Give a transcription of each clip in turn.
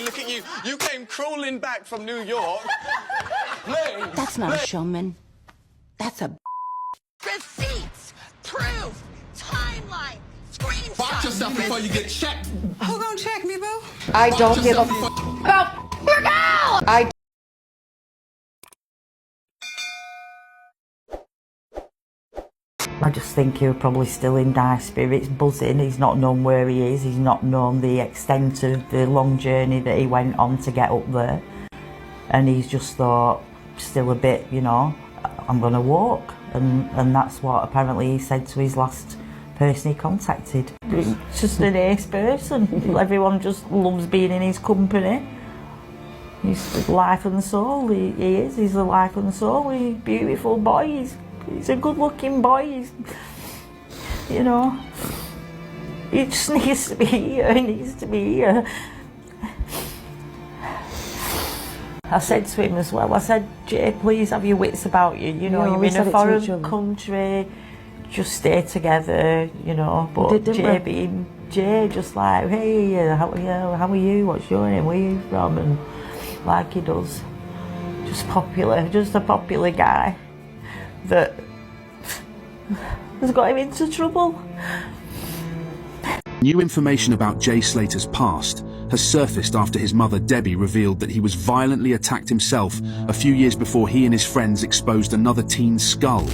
look at you. You came crawling back from New York. Please. That's not a showman. That's a... Receipts, proof, timeline, screenshots. Watch yourself before you get checked. Who gonna check me, boo? I don't give a about your girl! I just think he was probably still in dire spirits, buzzing. He's not known where he is. He's not known the extent of the long journey that he went on to get up there. And he's just thought, still a bit, you know, I'm going to walk. And that's what apparently he said to his last person he contacted. He's just an ace person. Everyone just loves being in his company. He's the life and the soul. He is. He's the life and the soul. He's a beautiful boy. He's a good-looking boy. He's, you know, he just needs to be here. He needs to be here. I said to him as well, I said, Jay, please have your wits about you. You know, you're in a foreign country. Just stay together, you know. But Jay being Jay, just like, hey, how are you? What's your name? Where are you from? And like he does. Just a popular guy that has got him into trouble. New information about Jay Slater's past has surfaced after his mother Debbie revealed that he was violently attacked himself a few years before he and his friends exposed another teen's skull.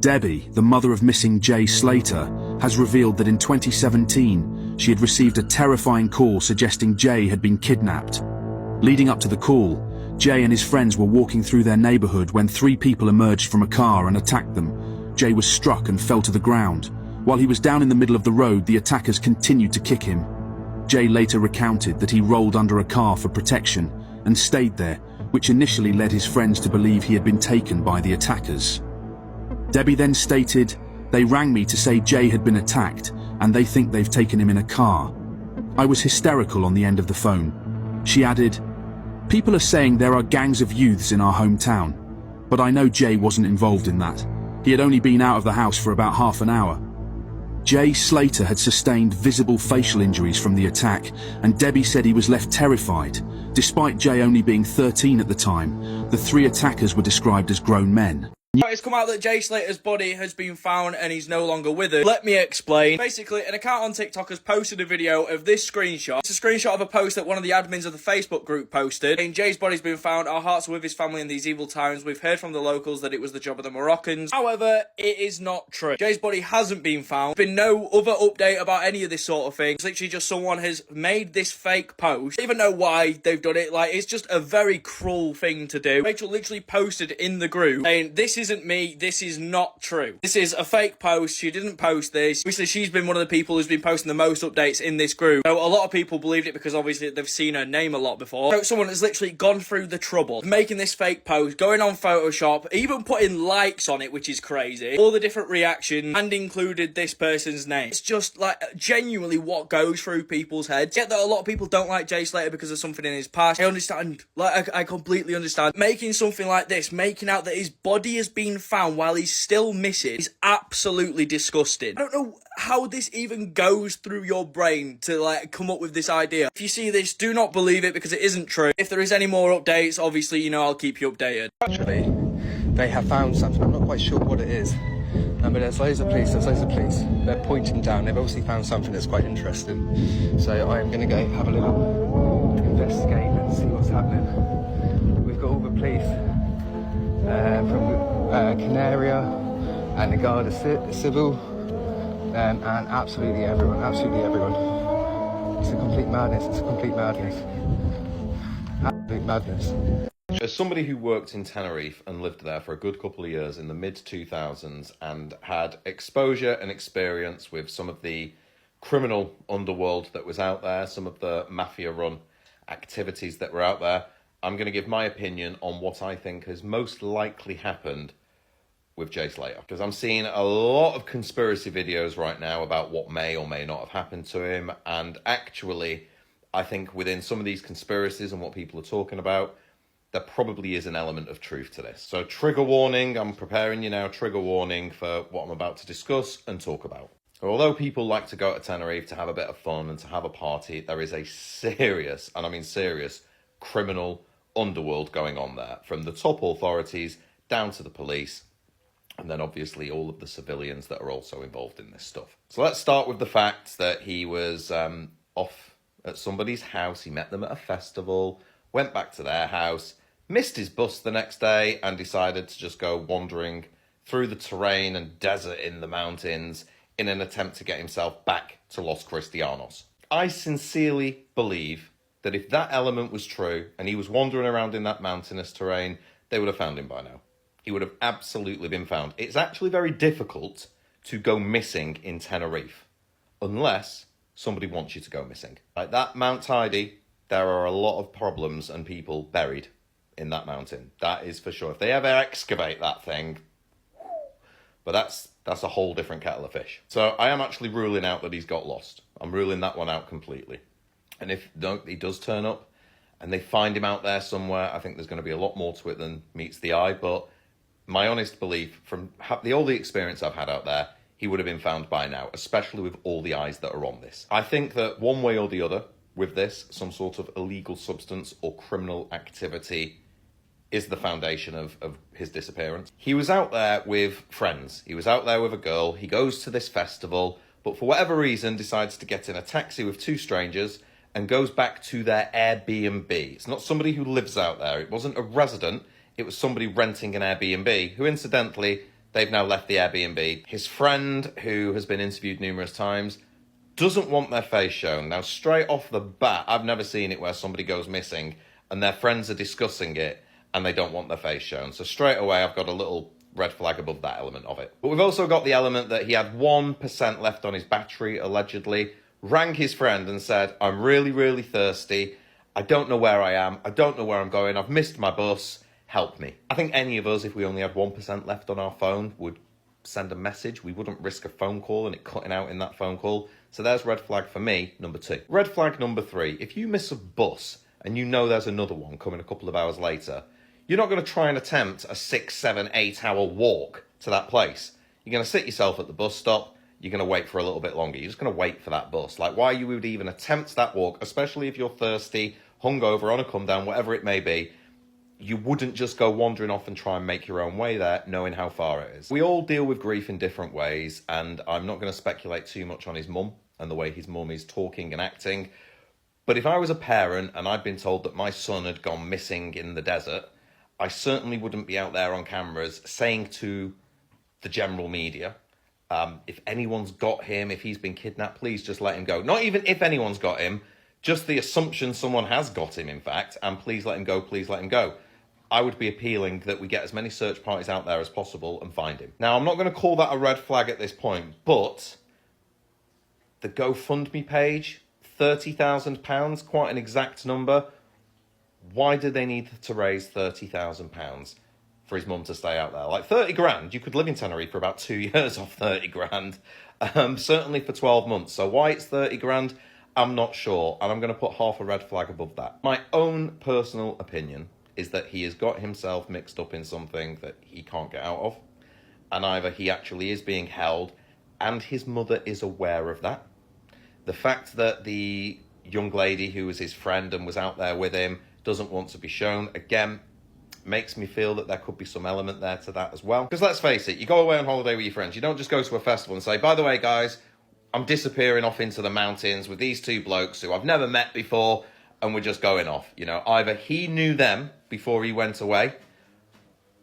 Debbie, the mother of missing Jay Slater, has revealed that in 2017 she had received a terrifying call suggesting Jay had been kidnapped. Leading up to the call, Jay and his friends were walking through their neighborhood when 3 people emerged from a car and attacked them. Jay was struck and fell to the ground. While he was down in the middle of the road, the attackers continued to kick him. Jay later recounted that he rolled under a car for protection and stayed there, which initially led his friends to believe he had been taken by the attackers. Debbie then stated, "They rang me to say Jay had been attacked and they think they've taken him in a car. I was hysterical on the end of the phone." She added, "People are saying there are gangs of youths in our hometown, but I know Jay wasn't involved in that. He had only been out of the house for about half an hour." Jay Slater had sustained visible facial injuries from the attack, and Debbie said he was left terrified. Despite Jay only being 13 at the time, the 3 attackers were described as grown men. It's come out that Jay Slater's body has been found and he's no longer with us. Let me explain. Basically, an account on TikTok has posted a video of this screenshot. It's a screenshot of a post that one of the admins of the Facebook group posted. Saying, Jay's body's been found. Our hearts are with his family in these evil times. We've heard from the locals that it was the job of the Moroccans. However, it is not true. Jay's body hasn't been found. There's been no other update about any of this sort of thing. It's literally just someone has made this fake post. I don't even know why they've done it. Like, it's just a very cruel thing to do. Rachel literally posted in the group saying, "This isn't me, this is not true. This is a fake post, she didn't post this." Obviously, she's been one of the people who's been posting the most updates in this group. So a lot of people believed it because obviously they've seen her name a lot before. So someone has literally gone through the trouble of making this fake post, going on Photoshop, even putting likes on it, which is crazy. All the different reactions, and included this person's name. It's just like genuinely what goes through people's heads. Yet that a lot of people don't like Jay Slater because of something in his past. I understand, like I completely understand. Making something like this, making out that his body has been found while he's still missing, is absolutely disgusting. I don't know how this even goes through your brain to like come up with this idea. If you see this, do not believe it because it isn't true. If there is any more updates, obviously, you know, I'll keep you updated. Actually, they have found something. I'm not quite sure what it is. But there's loads of police, They're pointing down. They've obviously found something that's quite interesting. So I am going to go have a little investigate and see what's happening. We've got all the police from Canaria and the Guard Civil and absolutely everyone. It's a complete madness. Absolute madness. As somebody who worked in Tenerife and lived there for a good couple of years in the mid-2000s and had exposure and experience with some of the criminal underworld that was out there, some of the mafia-run activities that were out there, I'm going to give my opinion on what I think has most likely happened with Jay Slater. Because I'm seeing a lot of conspiracy videos right now about what may or may not have happened to him. And actually, I think within some of these conspiracies and what people are talking about, there probably is an element of truth to this. So trigger warning, I'm preparing you now, trigger warning for what I'm about to discuss and talk about. Although people like to go to Tenerife to have a bit of fun and to have a party, there is a serious, and I mean serious, criminal underworld going on there, from the top authorities down to the police, and then obviously all of the civilians that are also involved in this stuff. So let's start with the fact that he was off at somebody's house. He met them at a festival, went back to their house, missed his bus the next day, and decided to just go wandering through the terrain and desert in the mountains in an attempt to get himself back to Los Cristianos. I sincerely believe that if that element was true and he was wandering around in that mountainous terrain, they would have found him by now. He would have absolutely been found. It's actually very difficult to go missing in Tenerife unless somebody wants you to go missing. Like that Mount Tidy, there are a lot of problems and people buried in that mountain. That is for sure. If they ever excavate that thing, but that's a whole different kettle of fish. So I am actually ruling out that he's got lost. I'm ruling that one out completely. And if he does turn up and they find him out there somewhere, I think there's going to be a lot more to it than meets the eye. But my honest belief, from all the experience I've had out there, he would have been found by now, especially with all the eyes that are on this. I think that one way or the other with this, some sort of illegal substance or criminal activity is the foundation of his disappearance. He was out there with friends. He was out there with a girl. He goes to this festival, but for whatever reason decides to get in a taxi with two strangers and goes back to their Airbnb. It's not somebody who lives out there. It wasn't a resident. It was somebody renting an Airbnb, who incidentally, they've now left the Airbnb. His friend, who has been interviewed numerous times, doesn't want their face shown. Now, straight off the bat, I've never seen it where somebody goes missing and their friends are discussing it and they don't want their face shown. So straight away, I've got a little red flag above that element of it. But we've also got the element that he had 1% left on his battery, allegedly, rang his friend and said, I'm really, really thirsty. I don't know where I am. I don't know where I'm going. I've missed my bus. Help me. I think any of us, if we only had 1% left on our phone, would send a message. We wouldn't risk a phone call and it cutting out in that phone call. So there's red flag for me, number 2. Red flag number 3, if you miss a bus and you know there's another one coming a couple of hours later, you're not going to try and attempt a 6, 7, 8 hour walk to that place. You're going to sit yourself at the bus stop. You're going to wait for a little bit longer. You're just going to wait for that bus. Like, why you would even attempt that walk, especially if you're thirsty, hungover, on a come down, whatever it may be, you wouldn't just go wandering off and try and make your own way there, knowing how far it is. We all deal with grief in different ways, and I'm not going to speculate too much on his mum and the way his mum is talking and acting. But if I was a parent and I'd been told that my son had gone missing in the desert, I certainly wouldn't be out there on cameras saying to the general media, if anyone's got him, if he's been kidnapped, please just let him go. Not even if anyone's got him, just the assumption someone has got him, in fact, and please let him go, please let him go. I would be appealing that we get as many search parties out there as possible and find him. Now, I'm not going to call that a red flag at this point, but the GoFundMe page, £30,000, quite an exact number. Why did they need to raise £30,000 for his mum to stay out there? Like 30 grand, you could live in Tenerife for about 2 years off 30 grand, certainly for 12 months. So why it's 30 grand, I'm not sure. And I'm going to put half a red flag above that. My own personal opinion is that he has got himself mixed up in something that he can't get out of. And either he actually is being held and his mother is aware of that. The fact that the young lady who was his friend and was out there with him doesn't want to be shown, again, makes me feel that there could be some element there to that as well. Because let's face it, you go away on holiday with your friends. You don't just go to a festival and say, by the way, guys, I'm disappearing off into the mountains with these two blokes who I've never met before, and we're just going off. You know, either he knew them before he went away,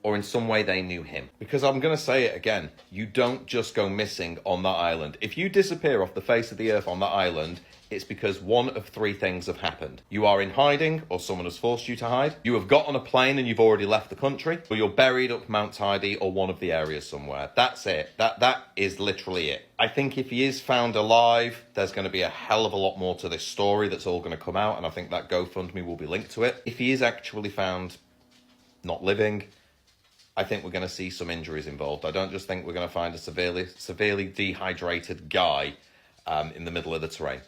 or in some way they knew him. Because I'm going to say it again, you don't just go missing on that island. If you disappear off the face of the earth on that island, it's because one of 3 things have happened. You are in hiding, or someone has forced you to hide. You have got on a plane and you've already left the country, or you're buried up Mount Tidy or one of the areas somewhere. That's it. That is literally it. I think if he is found alive, there's going to be a hell of a lot more to this story that's all going to come out, and I think that GoFundMe will be linked to it. If he is actually found not living, I think we're going to see some injuries involved. I don't just think we're going to find a severely dehydrated guy in the middle of the terrain.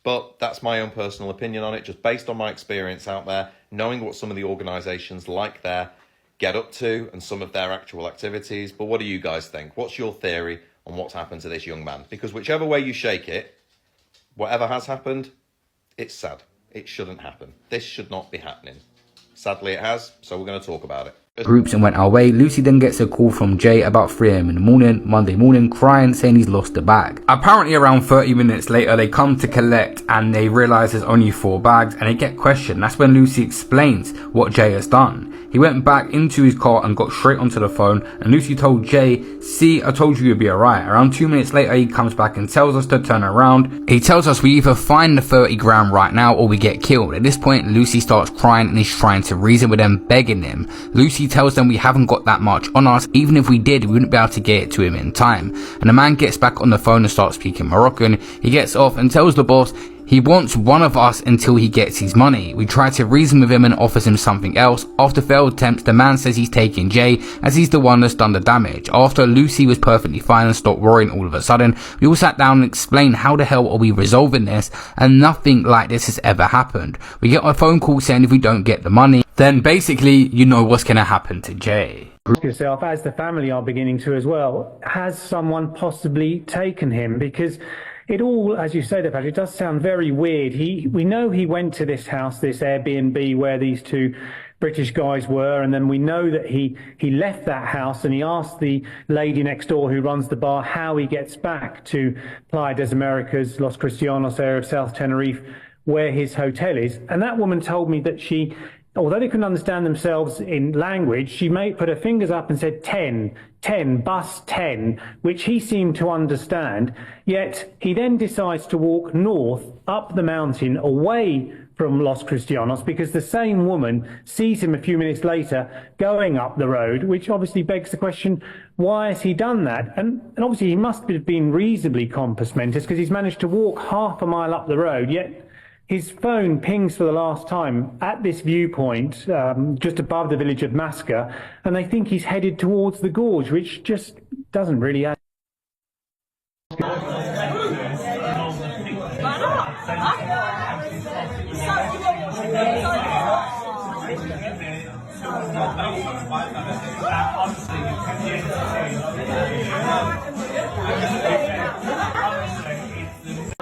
But that's my own personal opinion on it, just based on my experience out there, knowing what some of the organisations like there get up to and some of their actual activities. But what do you guys think? What's your theory? on what's happened to this young man. Because whichever way you shake it, whatever has happened, it's sad. It shouldn't happen. This should not be happening. Sadly it has, so we're going to talk about it. Groups and went our way. Lucy then gets a call from Jay about 3 AM in the morning, Monday morning, crying, saying he's lost the bag. Apparently around 30 minutes later, they come to collect and they realise there's only 4 bags and they get questioned. That's when Lucy explains what Jay has done. He went back into his car and got straight onto the phone, and Lucy told Jay, "See, I told you you'd be alright." Around 2 minutes later, he comes back and tells us to turn around. He tells us we either find the 30 grand right now or we get killed. At this point, Lucy starts crying and is trying to reason with them, begging him. Lucy tells them we haven't got that much on us. Even if we did, we wouldn't be able to get it to him in time. And the man gets back on the phone and starts speaking Moroccan. He gets off and tells the boss he wants one of us until he gets his money. We try to reason with him and offers him something else. After failed attempts, the man says he's taking Jay as he's the one that's done the damage. After Lucy was perfectly fine and stopped worrying all of a sudden, we all sat down and explained how the hell are we resolving this, and nothing like this has ever happened. We get a phone call saying if we don't get the money, then basically you know what's going to happen to Jay. Yourself, as the family are beginning to as well, has someone possibly taken him? Because it all, as you say, Patrick, it does sound very weird. We know he went to this house, this Airbnb, where these 2 British guys were, and then we know that he left that house and he asked the lady next door who runs the bar how he gets back to Playa des Americas, Los Cristianos area of South Tenerife, where his hotel is. And that woman told me that she, although they couldn't understand themselves in language, she put her fingers up and said 10, bus 10, which he seemed to understand. Yet he then decides to walk north up the mountain away from Los Cristianos because the same woman sees him a few minutes later going up the road, which obviously begs the question, why has he done that? And obviously he must have been reasonably compos mentis because he's managed to walk half a mile up the road, yet his phone pings for the last time at this viewpoint, just above the village of Masca, and they think he's headed towards the gorge, which just doesn't really add.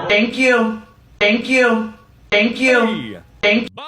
Thank you. Thank you. Thank you. Thank you.